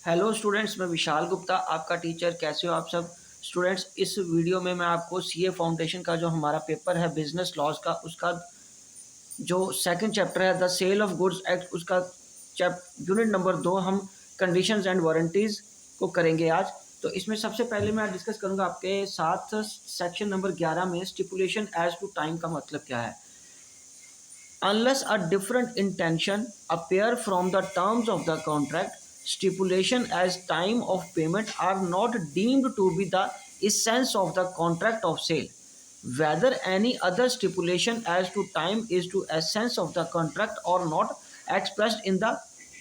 Hello students, मैं विशाल गुप्ता आपका teacher. कैसे हो आप सब स्टूडेंट्स? इस वीडियो में मैं आपको सीए फाउंडेशन का जो हमारा पेपर है बिजनेस लॉज का, उसका जो सेकंड चैप्टर है the sale of goods act, उसका यूनिट नंबर 2 हम कंडीशंस एंड वारंटीज़ को करेंगे आज। तो इसमें सबसे पहले मैं डिस्कस करूंगा आपके साथ सेक्शन नंबर 11 में स्टिपुलेशन एज टू टाइम का मतलब क्या है। Unless a different intention appear from the terms of the contract, stipulation as time of payment are not deemed to be the essence of the contract of sale. Whether any other stipulation as to time is to essence of the contract or not expressed in the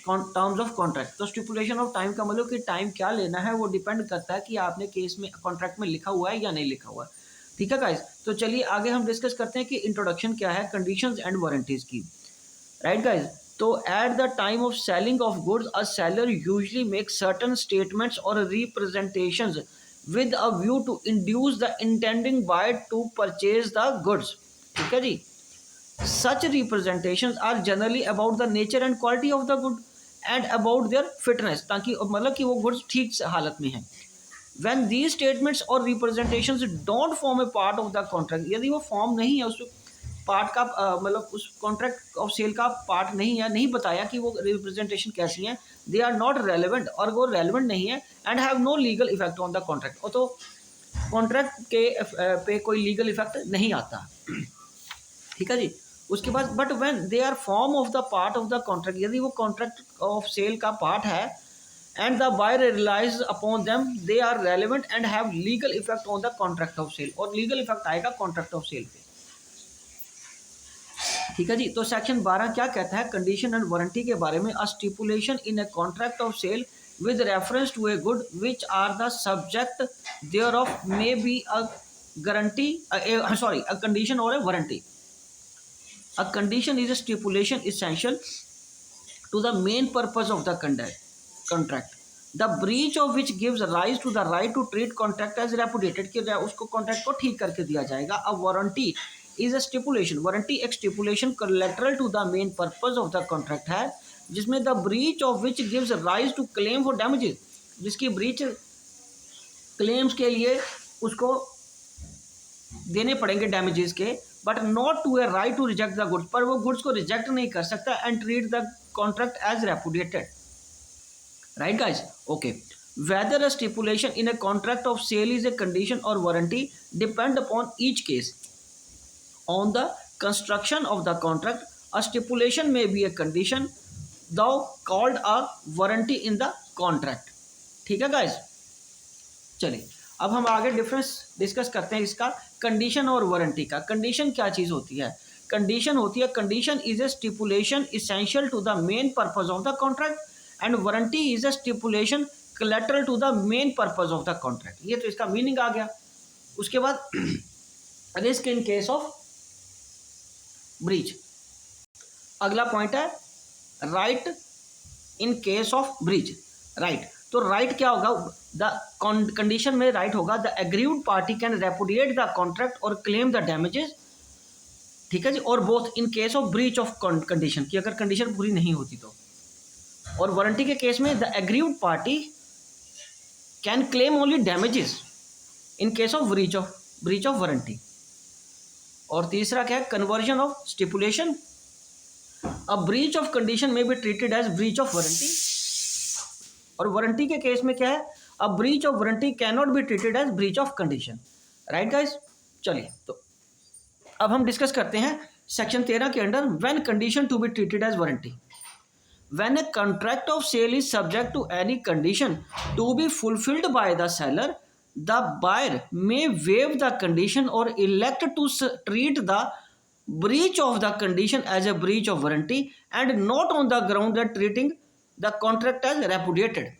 terms of contract. तो stipulation of time का मतलब कि time क्या लेना है वो depend करता है कि आपने केस में कॉन्ट्रैक्ट में लिखा हुआ है या नहीं लिखा हुआ है। ठीक है गाइस, तो चलिए आगे हम डिस्कस करते हैं कि इंट्रोडक्शन क्या है कंडीशंस एंड वारंटीज की। राइट गाइस, तो eight the time of selling of goods a seller usually make certain statements और representations with a view to induce the intending buyer to purchase the goods। ठीक है जी। Such representations are generally about the nature and quality of the good and about their fitness, ताकि मतलब कि वो goods ठीक हालत में हैं। When these statements or representations don't form a part of the contract, यदि वो फॉर्म नहीं है उस पार्ट का, मतलब उस कॉन्ट्रैक्ट ऑफ सेल का पार्ट नहीं है, नहीं बताया कि वो रिप्रेजेंटेशन कैसी है, दे आर नॉट रेलिवेंट, और वो रेलिवेंट नहीं है, and have no legal effect on the contract, और तो कॉन्ट्रैक्ट के पे कोई लीगल इफेक्ट नहीं आता। ठीक है जी। उसके बाद but when they are form of the part of the contract, यदि वो कॉन्ट्रैक्ट ऑफ सेल का पार्ट है and the buyer relies upon them, they are relevant and have legal effect on the contract of sale, और legal effect आएगा contract of sale पे। ठीक है जी। तो सेक्शन 12 क्या कहता है कंडीशन एंड वारंटी के बारे में। A stipulation in a contract of sale with reference to a good which are the subject thereof may be a guarantee a condition or a warranty। A condition is a stipulation essential to the main purpose of the contract, the breach of which gives rise to the right to treat contract as repudiated, कि उसको contract को ठीक करके दिया जाएगा। अब warranty is a stipulation, warranty एक stipulation collateral to the main purpose of the contract है, जिसमें the breach of which gives rise to claim for damages, जिसकी ब्रीच क्लेम्स के लिए उसको देने पड़ेंगे डैमेजेस के, but not to a right to reject the goods, पर वो गुड्स को रिजेक्ट नहीं कर सकता and treat the contract as repudiated. Right guys, okay. Whether a stipulation in a contract of sale is a condition और warranty depend upon each case on the construction of the contract. A stipulation may be a condition though called a warranty in the contract. ठीक है guys, चलिए अब हम आगे difference discuss करते हैं इसका कंडीशन और वारंटी का। कंडीशन क्या चीज़ होती है? कंडीशन होती है, condition is a stipulation essential to the main purpose of the contract and warranty is a stipulation collateral to the main purpose of the contract. ये तो इसका मीनिंग आ गया। उसके बाद risk in case of breach, अगला point है right in case of breach. Right, तो राइट क्या होगा? द कंडीशन में राइट होगा the aggrieved party can repudiate the contract और क्लेम द डैमेजेस। ठीक है जी। और both in case of breach of condition, की अगर कंडीशन पूरी नहीं होती तो। और वारंटी के केस में the aggrieved party can claim only damages in case of breach of warranty. और तीसरा क्या है? Conversion of stipulation, a breach of condition may be treated as breach of warranty. और वारंटी के केस में क्या है? A breach of warranty can not be treated as breach of condition. Right guys, चलिए तो अब हम डिस्कस करते हैं सेक्शन 13 के under when condition to be treated as warranty. When a contract of sale is subject to any condition to be fulfilled by the seller, the buyer may waive the condition और elect to treat the breach of the condition as a breach of warranty and not on the ground that treating the contract as repudiated।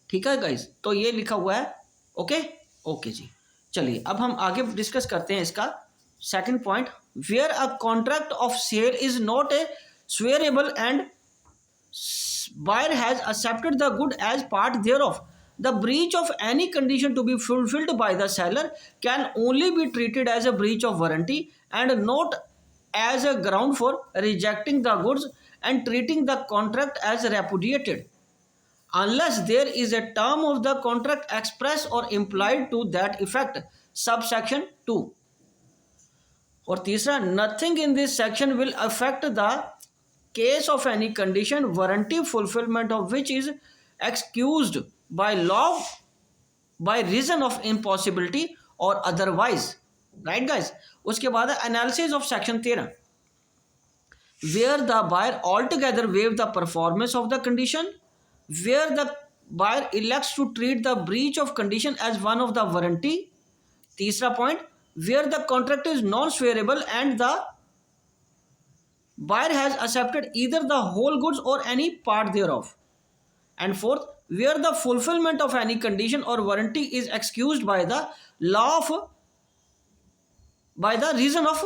ठीक है guys, तो ये लिखा हुआ है। Okay okay जी। चलिए अब हम आगे डिस्कस करते हैं इसका second point. Where a contract of sale is not a severable and buyer has accepted the good as part thereof, the breach of any condition to be fulfilled by the seller can only be treated as a breach of warranty and not as a ground for rejecting the goods and treating the contract as repudiated। unless there is a term of the contract express or implied to that effect, subsection 2. और तीसरा, nothing in this section will affect the case of any condition warranty fulfillment of which is excused by law by reason of impossibility or otherwise. Right guys? उसके बाद है analysis of section 13, where the buyer altogether waive the performance of the condition, where the buyer elects to treat the breach of condition as one of the warranty. तीसरा point, where the contract is non-swearable and the buyer has accepted either the whole goods or any part thereof. And fourth, where the fulfillment of any condition or warranty is excused by the law of by the reason of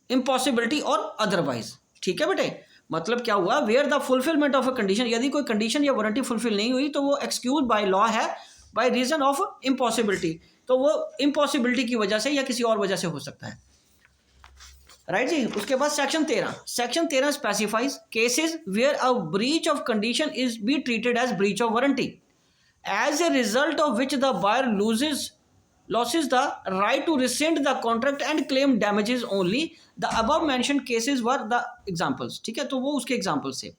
impossibility or otherwise. ठीक है बेटे, मतलब क्या हुआ, where the fulfilment of a condition, यदि कोई condition या warranty fulfil नहीं हुई तो वो एक्सक्यूज बाय लॉ है बाय रीजन ऑफ इम्पॉसिबिलिटी, तो वो इम्पॉसिबिलिटी की वजह से या किसी और वजह से हो सकता है। राइट जी। उसके बाद section 13 specifies cases where a breach of condition is be treated as breach of warranty as a result of which the buyer loses the right to rescind the contract and claim damages only. The above mentioned cases were the examples. ठीक है, तो वो उसके example से।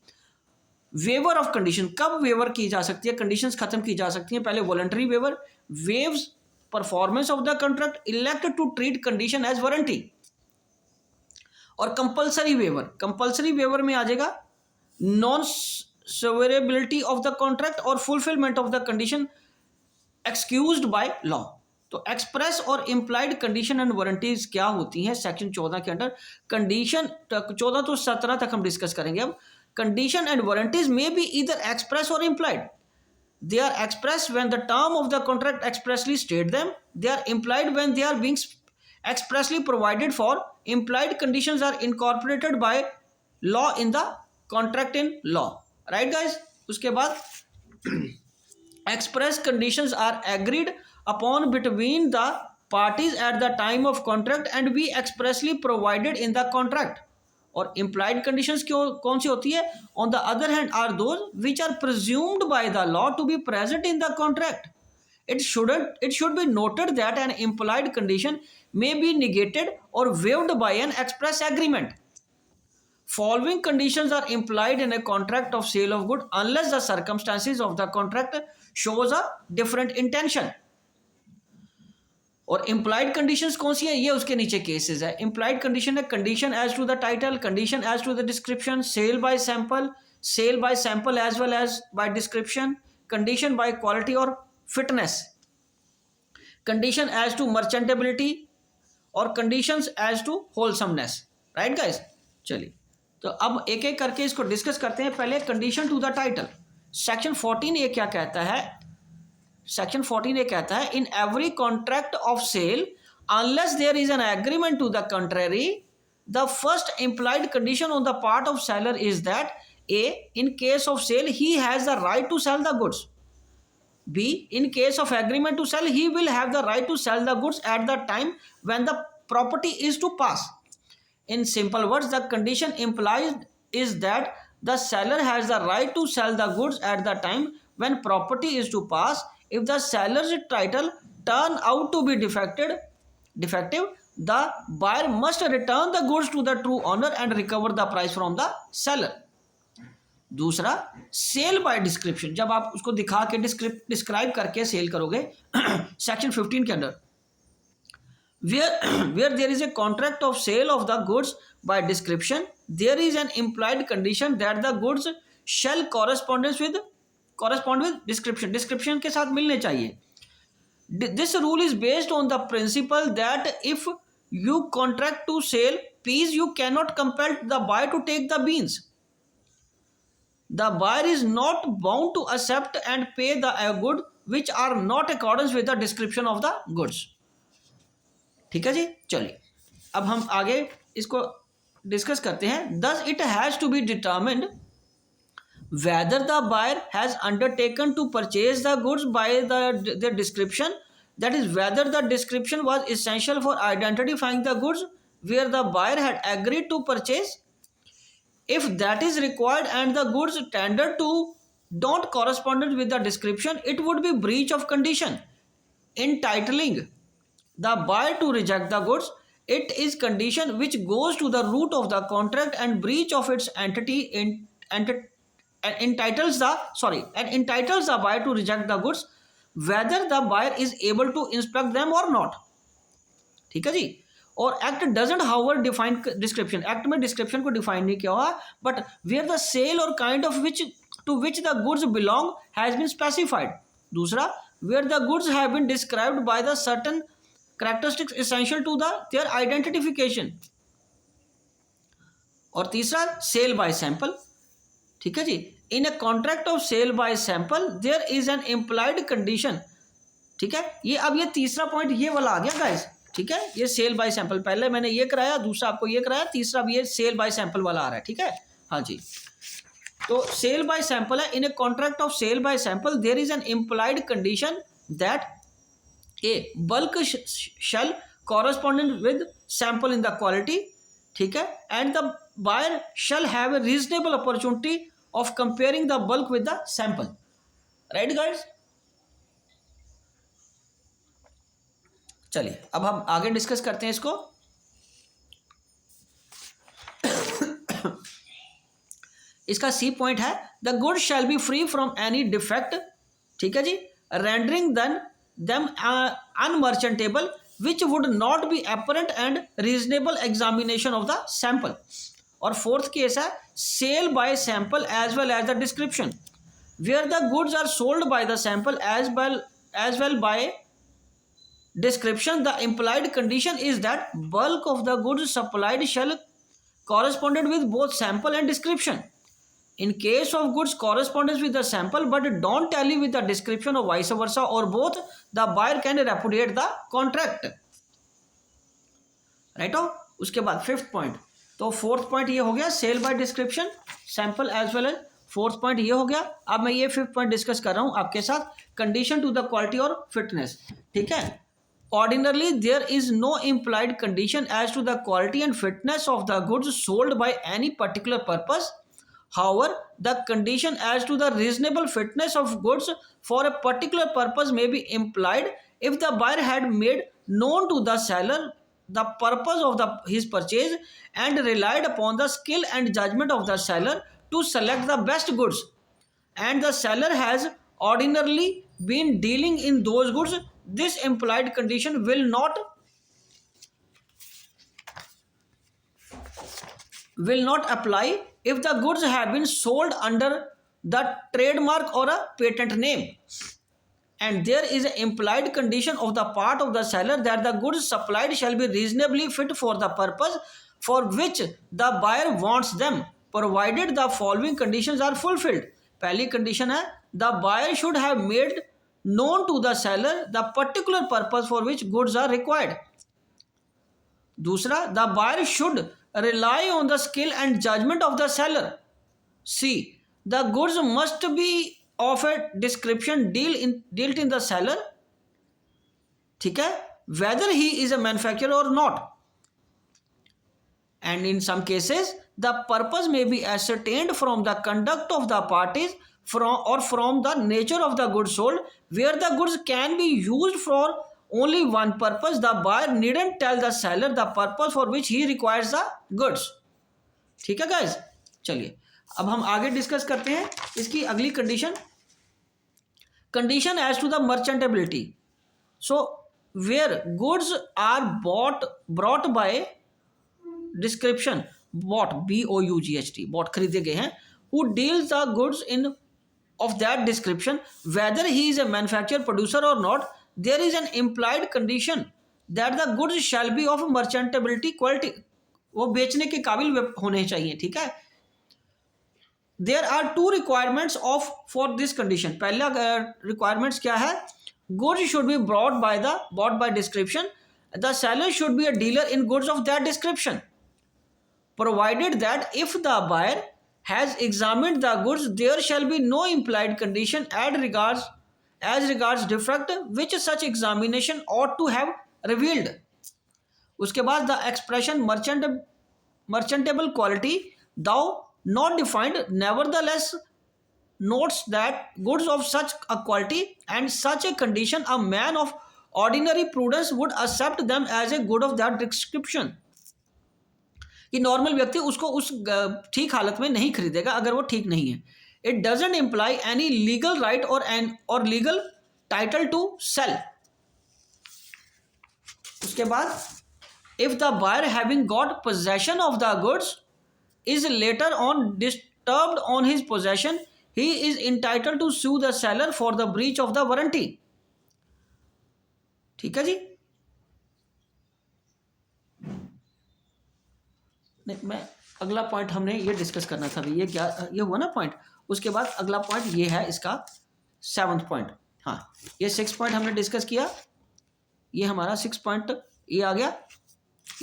Waiver of condition, कब waiver की जा सकती है, कंडीशंस खत्म की जा सकती हैं? पहले voluntary waiver, waives performance of the contract, elect to treat condition as warranty, और कंपल्सरी वेवर। कंपल्सरी वेवर में आ जाएगा non severability of the contract और fulfilment of the condition excused by law. तो एक्सप्रेस और इम्प्लाइड कंडीशन एंड वारंटीज क्या होती हैं सेक्शन 14 के अंडर? कंडीशन 14 तो 17 तक हम डिस्कस करेंगे। अब condition and warranties may be either express और implied. They are express when the term of the contract expressly state them, they are implied when they are being expressly provided for. Implied conditions are incorporated by law in the contract in law. Right guys? उसके बाद express conditions are agreed upon between the parties at the time of contract and be expressly provided in the contract. और implied conditions कौन सी होती है? On the other hand are those which are presumed by the law to be present in the contract. It should be noted that an implied condition may be negated or waived by an express agreement. Following conditions are implied in a contract of sale of goods unless the circumstances of the contract shows a different intention. और implied conditions कौन सी है? ये उसके नीचे cases है। implied condition है condition as to the title, condition as to the description, sale by sample as well as by description, condition by quality और fitness, condition as to merchantability और conditions as to wholesomeness. Right guys? चलिए तो अब एक एक करके इसको discuss करते हैं। पहले condition to the title. Section 14 ये क्या कहता है? सेक्शन 14 ये कहता है in every contract of sale unless there is an agreement to the contrary the first implied condition on the part of seller is that a in case of sale he has the right to sell the goods, B, in case of agreement to sell, he will have the right to sell the goods at the time when the property is to pass. In simple words, the condition implied is that the seller has the right to sell the goods at the time when property is to pass. If the seller's title turn out to be defective, the buyer must return the goods to the true owner and recover the price from the seller. दूसरा, cell by description, जब आप उसको दिखा के describe करके cell करोगे section 15 के under, where there is a contract of sale of the goods by description there is an implied condition that the goods shall correspond with description, description के साथ मिलने चाहिए। This rule is based on the principle that if you contract to sell peas you can not compel the buyer to take the beans. The buyer is not bound to accept and pay the good which are not accordance with the description of the goods. ठीक है जी। चलिए अब हम आगे इसको discuss करते हैं। Thus it has to be determined whether the buyer has undertaken to purchase the goods by the description, that is whether the description was essential for identifying the goods where the buyer had agreed to purchase. If that is required and the goods tendered to don't correspond with the description, it would be breach of condition, entitling the buyer to reject the goods. It is condition which goes to the root of the contract, and breach of its entity entitles the buyer to reject the goods whether the buyer is able to inspect them or not. ठीक है जी. और act doesn't however define description, act में description को define नहीं किया हुआ, but where the sale और kind of which to which the goods belong has been specified. दूसरा, where the goods have been described by the certain characteristics essential to the their identification. और तीसरा, sale by sample. ठीक है जी. In a contract of sale by sample there is an implied condition. ठीक है. ये अब ये तीसरा पॉइंट ये वाला आ गया गाइस. ठीक है. ये सेल बाय सैंपल, पहले मैंने ये कराया, दूसरा आपको ये कराया, तीसरा भी ये सेल बाय सैंपल वाला आ रहा है. ठीक है. हाँ जी. तो सेल बाय सैंपल है. In a contract of sale by sample there is an implied condition that a bulk shall correspondent with sample in the quality. ठीक है. And the buyer shall have a reasonable opportunity of comparing the bulk with the sample. Right guys. चलिए अब हम आगे discuss करते हैं इसको. इसका सी पॉइंट है the good shall be free from any defect. ठीक है जी. Rendering them अनमर्चेंटेबल which would not be apparent and reasonable examination of the sample. और फोर्थ केस है sale by sample as well as the description, where the goods are sold by the sample as well by description. The implied condition is that bulk of the goods supplied shall corresponded with both sample and description. In case of goods correspondence with the sample but don't tally with the description or vice versa or both, the buyer can repudiate the contract. Right. उसके बाद fifth point. तो fourth point ये हो गया sale by description, sample as well as. Fourth point ये हो गया. अब मैं ये फिफ्थ पॉइंट डिस्कस कर रहा हूं आपके साथ, कंडीशन टू द क्वालिटी और फिटनेस. ठीक है. Ordinarily, there is no implied condition as to the quality and fitness of the goods sold by any particular purpose. However, the condition as to the reasonable fitness of goods for a particular purpose may be implied if the buyer had made known to the seller the purpose of his purchase and relied upon the skill and judgment of the seller to select the best goods, and the seller has ordinarily been dealing in those goods. This implied condition will not apply if the goods have been sold under the trademark or a patent name, and there is an implied condition of the part of the seller that the goods supplied shall be reasonably fit for the purpose for which the buyer wants them, provided the following conditions are fulfilled. पहली condition है the buyer should have made known to the seller the particular purpose for which goods are required. दूसरा, the buyer should rely on the skill and judgment of the seller. C, the goods must be of a description dealt in the seller. ठीक है. whether he is a manufacturer or not, and in some cases the purpose may be ascertained from the conduct of the parties from the nature of the goods sold. Where the goods can be used for only one purpose, the buyer needn't tell the seller the purpose for which he requires the goods. ठीक है guys. चलिए अब हम आगे discuss करते हैं इसकी अगली condition. Condition as to the merchantability. So where goods are brought by description, bought BOUGHT, bought खरीदे गए हैं, who deals the goods in of that description, whether he is a manufacturer, producer or not, there is an implied condition that the goods shall be of merchantability quality. वो बेचने के काबिल होने चाहिए. ठीक है. There are two requirements for this condition. पहला requirements क्या है? Goods should be bought by description. The seller should be a dealer in goods of that description, provided that if the buyer has examined the goods, there shall be no implied condition as regards defect which such examination ought to have revealed. उसके बाद the expression merchantable quality, thou not defined, nevertheless notes that goods of such a quality and such a condition a man of ordinary prudence would accept them as a good of that description. कि normal व्यक्ति उसको उस ठीक हालत में नहीं खरीदेगा अगर वो ठीक नहीं है. It doesn't imply any legal right और लीगल टाइटल टू सेल. उसके बाद if the buyer having got possession of the goods is later on disturbed on his possession he is entitled to sue the seller for the breach of the warranty. ठीक है जी. नहीं, मैं अगला point हमने ये discuss करना था. ये क्या ये हुआ ना पॉइंट. उसके बाद अगला पॉइंट ये है इसका 7th पॉइंट. हाँ, ये 6 पॉइंट हमने डिस्कस किया. ये हमारा 6 पॉइंट ये आ गया,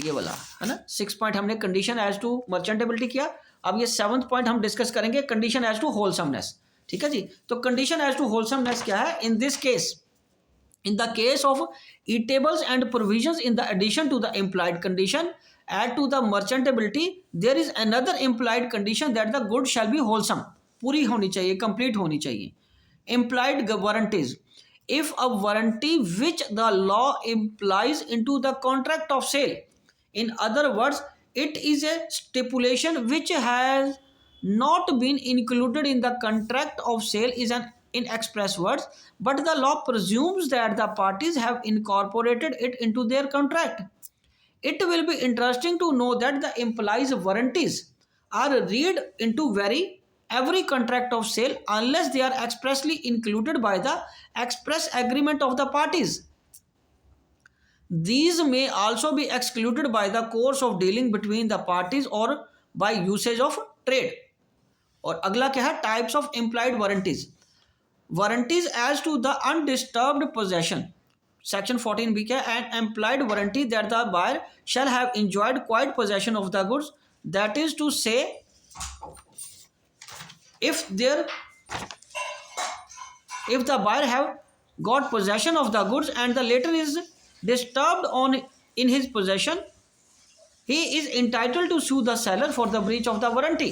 ये वाला है ना. 6 पॉइंट हमने कंडीशन एज टू मर्चेंटेबिलिटी किया. अब ये 7th पॉइंट हम डिस्कस करेंगे कंडीशन एज टू होलसमनेस. ठीक है जी. तो कंडीशन एज टू होलसमनेस क्या है. In this case, in the case of eatables and provisions in the addition to the implied condition add to the merchantability there is another implied condition that the good shall be wholesome. पूरी होनी चाहिए, complete होनी चाहिए. Implied warranties. If a warranty which the law implies into the contract of sale, in other words it is a stipulation which has not been included in the contract of sale is an in express words, but the law presumes that the parties have incorporated it into their contract. It will be interesting to know that the implies warranties are read into every contract of sale unless they are expressly included by the express agreement of the parties. These may also be excluded by the course of dealing between the parties or by usage of trade. और अगला क्या है. Types of implied warranties. Warranties as to the undisturbed possession. Section 14b क्या है. An implied warranty that the buyer shall have enjoyed quiet possession of the goods, that is to say if the buyer have got possession of the goods and the latter is disturbed in his possession, he is entitled to sue the seller for the breach of the warranty.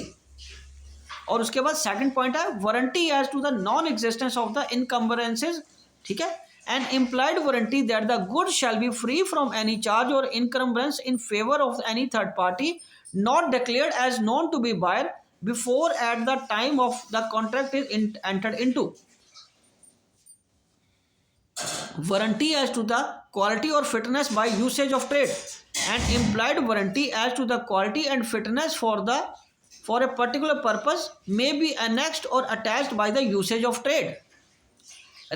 और उसके बाद second point है warranty as to the non existence of the encumbrances. ठीक है. An implied warranty that the goods shall be free from any charge और encumbrance in favour of any third party not declared as known to be buyer before at the time of the contract is entered into. Warranty as to the quality or fitness by usage of trade, and implied warranty as to the quality and fitness for a particular purpose may be annexed or attached by the usage of trade.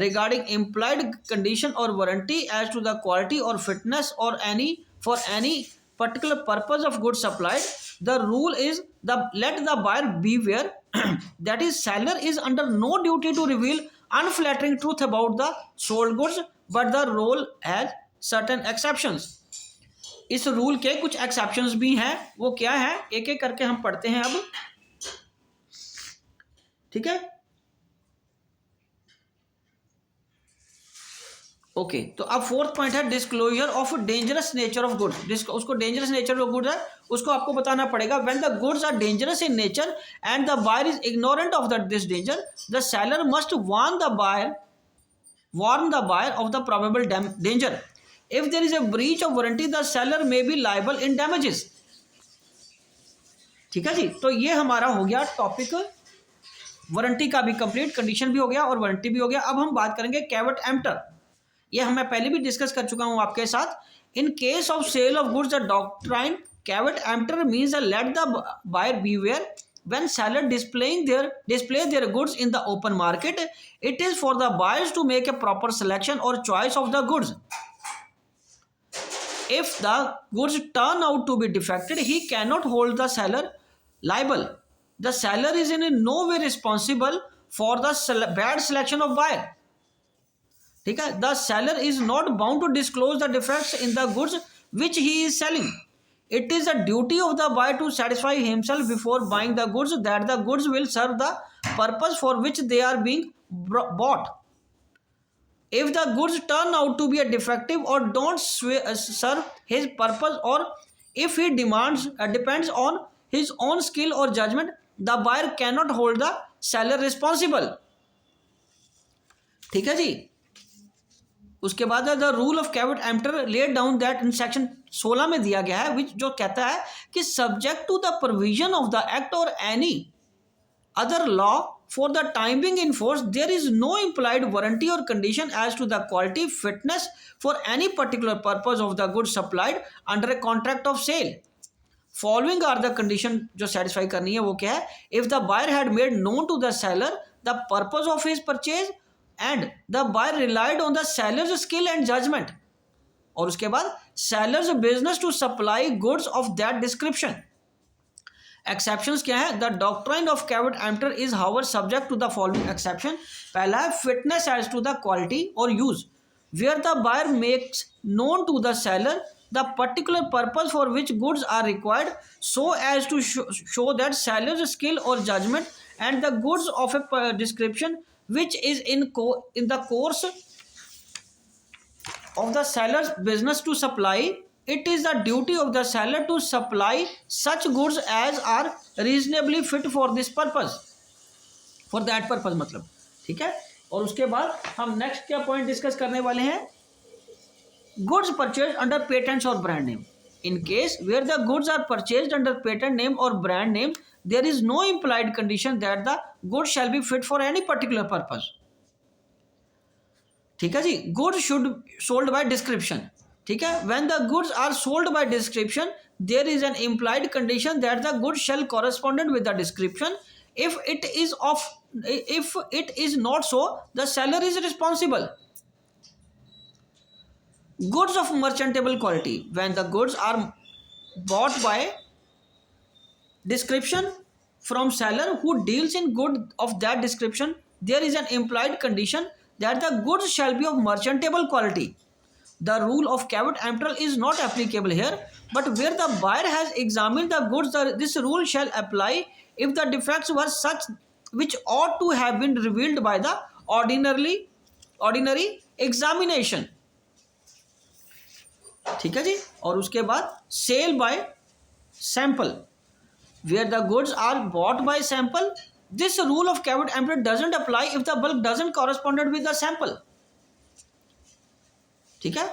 Regarding implied condition or warranty as to the quality or fitness or for any particular purpose of goods supplied, the rule is let the buyer beware that is seller is under no duty to reveal unflattering truth about the sold goods, but the rule has certain exceptions. इस rule के कुछ exceptions भी हैं. वो क्या है एक एक करके हम पढ़ते हैं अब. ठीक है. ओके. तो अब 4th पॉइंट है disclosure of dangerous nature of goods. उसको डेंजरस नेचर ऑफ गुड्स है उसको आपको बताना पड़ेगा. When the goods are dangerous in nature and the buyer is ignorant of this danger, the seller must warn the buyer of the probable danger. If there is a breach of warranty the seller may be liable in damages. ठीक है जी. तो ये हमारा हो गया topic. Warranty का भी complete, condition भी हो गया और वारंटी भी हो गया. अब हम बात करेंगे कैवेट एम्प्टर. ये मैं पहले भी डिस्कस कर चुका हूं आपके साथ. In case of sale of goods the doctrine caveat emptor means let the buyer beware when seller display their goods in the open market. It is for the buyers to make a proper selection or choice of the goods. If the goods turn out to be defective, he cannot hold the seller liable. The seller is in no way responsible for the bad selection of buyer. ठीक है. The seller is not bound to disclose the defects in the goods which he is selling. It is a duty of the buyer to satisfy himself before buying the goods that the goods will serve the purpose for which they are being bought. If the goods turn out to be a defective or don't serve his purpose, or if he depends on his own skill or judgment, the buyer can not hold the seller responsible. ठीक है जी। उसके बाद the rule of caveat emptor laid down that in section 16 में दिया गया है, विच जो कहता है कि subject to the provision of the act और any other law for the time being in force, there is no implied warranty or condition as to the quality, fitness for any particular purpose of the goods supplied under a contract of sale. Following are the condition जो satisfy करनी है, वो क्या है? If the buyer had made known to the seller the purpose of his purchase and the buyer relied on the seller's skill and judgment, और उसके बाद seller's business to supply goods of that description. Exceptions क्या है? The doctrine of caveat emptor is however subject to the following exception. पहला है fitness as to the quality और use, where the buyer makes known to the seller the particular purpose for which goods are required so as to show that seller's skill और judgment and the goods of a description which is in the course of the seller's business to supply, it is the duty of the seller to supply such goods as are reasonably fit for this purpose, for that purpose मतलब। ठीक है। और उसके बाद हम next क्या point discuss करने वाले हैं? गुड्स परचेज अंडर पेटेंट्स और brand name. In case where the goods are purchase under patent name और brand name, there is no implied condition that the goods shall be fit for any particular purpose. ठीक है जी। Goods should sold by description. ठीक है। When the goods are sold by description, there is an implied condition that the goods shall correspondent with the description. If it is not so, the seller is responsible. Goods of merchantable quality, when the goods are bought by description from seller who deals in good of that description, there is an implied condition that the goods shall be of merchantable quality. The rule of caveat emptor is not applicable here, but where the buyer has examined the goods, this rule shall apply if the defects were such which ought to have been revealed by the ordinary examination. ठीक है जी। और उसके बाद sale by sample, where the goods are bought by sample, this rule of caveat emptor doesn't apply if the bulk doesn't correspond with the sample. ठीक है।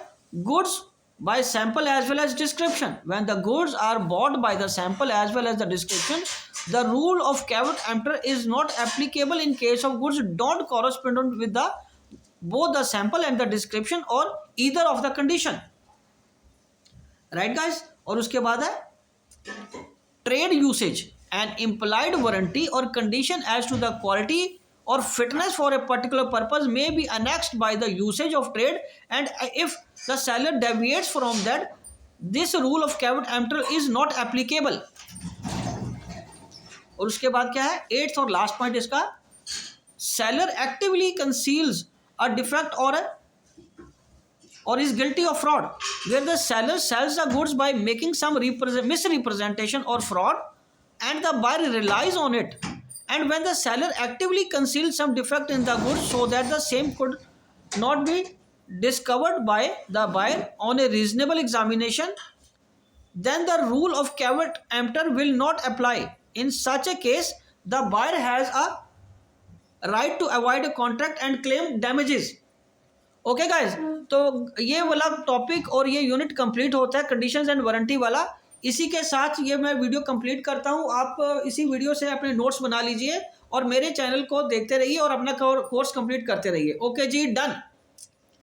goods by sample as well as description, when the goods are bought by the sample as well as the description, the rule of caveat emptor is not applicable in case of goods don't correspond with the both the sample and the description or either of the condition. Right guys। और उसके बाद है trade usage, an implied warranty और condition as to the quality or fitness for a particular purpose may be annexed by the usage of trade, and if the seller deviates from that, this rule of caveat emptor is not applicable. और उसके बाद क्या है? 8th और last point इसका, seller actively conceals a defect or is guilty of fraud, where the seller sells the goods by making some misrepresentation or fraud and the buyer relies on it, and when the seller actively conceals some defect in the goods so that the same could not be discovered by the buyer on a reasonable examination, then the rule of caveat emptor will not apply. In such a case, the buyer has a right to avoid a contract and claim damages. Okay guys, तो ये वाला topic और ये unit complete होता है conditions and warranty वाला। इसी के साथ ये मैं वीडियो कंप्लीट करता हूँ। आप इसी वीडियो से अपने नोट्स बना लीजिए और मेरे चैनल को देखते रहिए और अपना कोर्स कंप्लीट करते रहिए। ओके जी, डन।